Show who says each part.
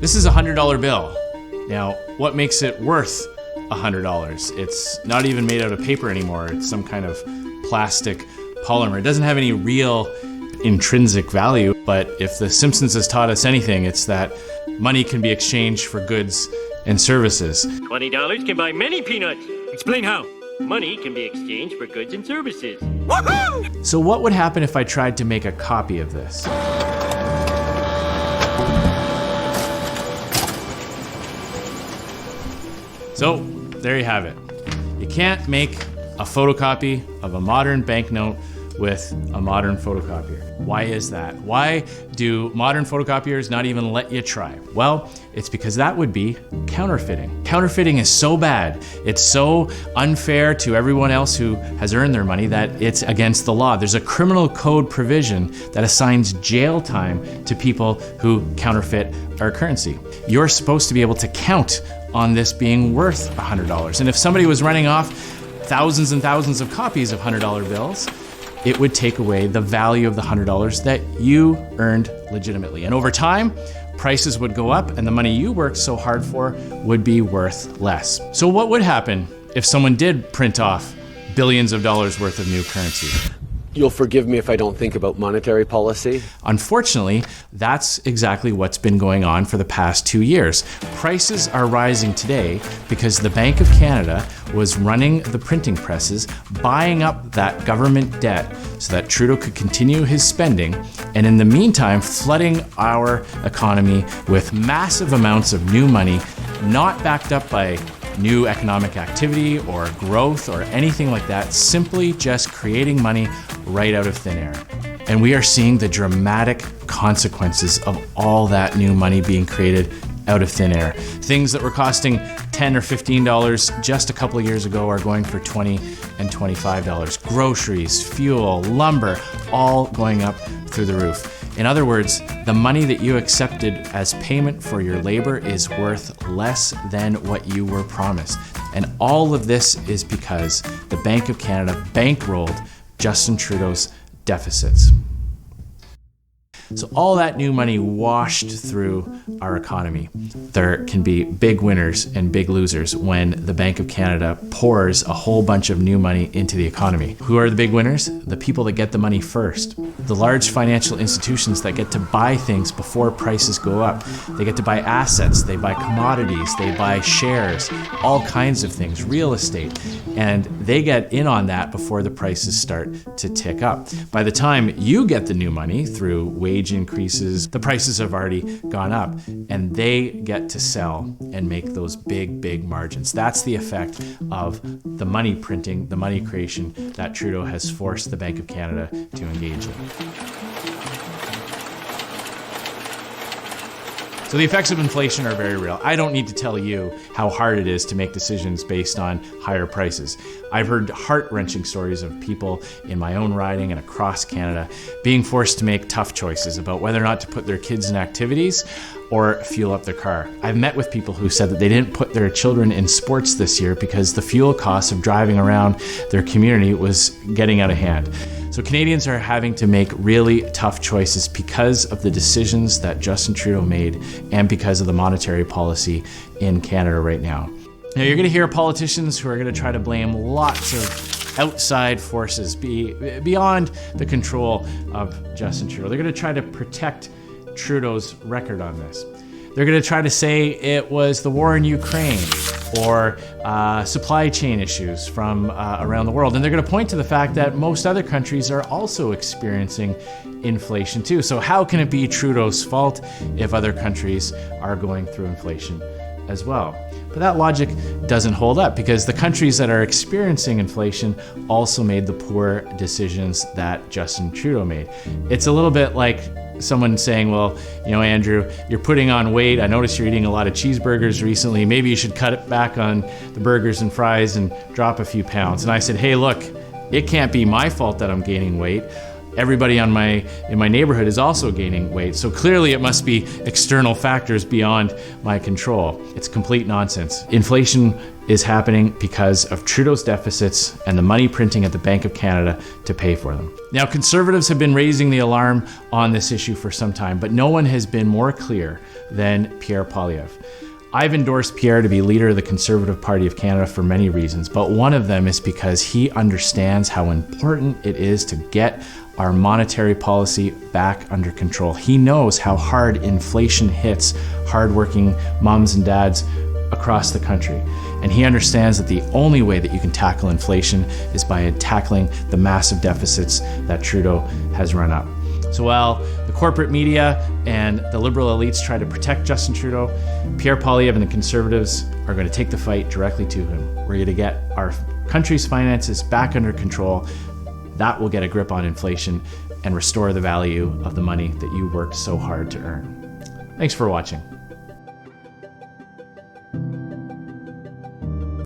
Speaker 1: This is a $100 bill. Now, what makes it worth $100? It's not even made out of paper anymore. It's some kind of plastic polymer. It doesn't have any real intrinsic value, but if The Simpsons has taught us anything, it's that money can be exchanged for goods and services.
Speaker 2: $20 can buy many peanuts. Explain how. Money can be exchanged for goods and services. Woohoo!
Speaker 1: So what would happen if I tried to make a copy of this? So there you have it. You can't make a photocopy of a modern banknote with a modern photocopier. Why is that? Why do modern photocopiers not even let you try? Well, it's because that would be counterfeiting. Counterfeiting is so bad, it's so unfair to everyone else who has earned their money that it's against the law. There's a criminal code provision that assigns jail time to people who counterfeit our currency. You're supposed to be able to count on this being worth $100. And if somebody was running off thousands and thousands of copies of $100 bills, it would take away the value of the $100 that you earned legitimately. And over time, prices would go up and the money you worked so hard for would be worth less. So what would happen if someone did print off billions of dollars worth of new currency?
Speaker 3: You'll forgive me if I don't think about monetary policy.
Speaker 1: Unfortunately, that's exactly what's been going on for the past 2 years. Prices are rising today because the Bank of Canada was running the printing presses, buying up that government debt so that Trudeau could continue his spending, and in the meantime, flooding our economy with massive amounts of new money, not backed up by new economic activity or growth or anything like that, simply just creating money right out of thin air. And we are seeing the dramatic consequences of all that new money being created out of thin air. Things that were costing $10 or $15 just a couple of years ago are going for $20 and $25. Groceries, fuel, lumber, all going up through the roof. In other words, the money that you accepted as payment for your labor is worth less than what you were promised. And all of this is because the Bank of Canada bankrolled Justin Trudeau's deficits. So all that new money washed through our economy. There can be big winners and big losers when the Bank of Canada pours a whole bunch of new money into the economy. Who are the big winners? The people that get the money first. The large financial institutions that get to buy things before prices go up. They get to buy assets, they buy commodities, they buy shares, all kinds of things, real estate. And they get in on that before the prices start to tick up. By the time you get the new money through wage increases, the prices have already gone up, and they get to sell and make those big margins. That's the effect of the money printing, the money creation that Trudeau has forced the Bank of Canada to engage in. So the effects of inflation are very real. I don't need to tell you how hard it is to make decisions based on higher prices. I've heard heart-wrenching stories of people in my own riding and across Canada being forced to make tough choices about whether or not to put their kids in activities or fuel up their car. I've met with people who said that they didn't put their children in sports this year because the fuel costs of driving around their community was getting out of hand. So Canadians are having to make really tough choices because of the decisions that Justin Trudeau made and because of the monetary policy in Canada right now. Now you're going to hear politicians who are going to try to blame lots of outside forces beyond the control of Justin Trudeau. They're going to try to protect Trudeau's record on this. They're going to try to say it was the war in Ukraine or supply chain issues from around the world. And they're going to point to the fact that most other countries are also experiencing inflation too. So how can it be Trudeau's fault if other countries are going through inflation as well? But that logic doesn't hold up because the countries that are experiencing inflation also made the poor decisions that Justin Trudeau made. It's a little bit like someone saying, well, you know, Andrew, you're putting on weight. I noticed you're eating a lot of cheeseburgers recently. Maybe you should cut it back on the burgers and fries and drop a few pounds. And I said, hey, look, it can't be my fault that I'm gaining weight. Everybody in my neighborhood is also gaining weight, so clearly it must be external factors beyond my control. It's complete nonsense. Inflation is happening because of Trudeau's deficits and the money printing at the Bank of Canada to pay for them. Now, Conservatives have been raising the alarm on this issue for some time, but no one has been more clear than Pierre Poilievre. I've endorsed Pierre to be leader of the Conservative Party of Canada for many reasons, but one of them is because he understands how important it is to get our monetary policy back under control. He knows how hard inflation hits hardworking moms and dads across the country. And he understands that the only way that you can tackle inflation is by tackling the massive deficits that Trudeau has run up. So while the corporate media and the liberal elites try to protect Justin Trudeau, Pierre Poilievre and the Conservatives are going to take the fight directly to him. We're going to get our country's finances back under control. That will get a grip on inflation and restore the value of the money that you worked so hard to earn. Thanks for watching.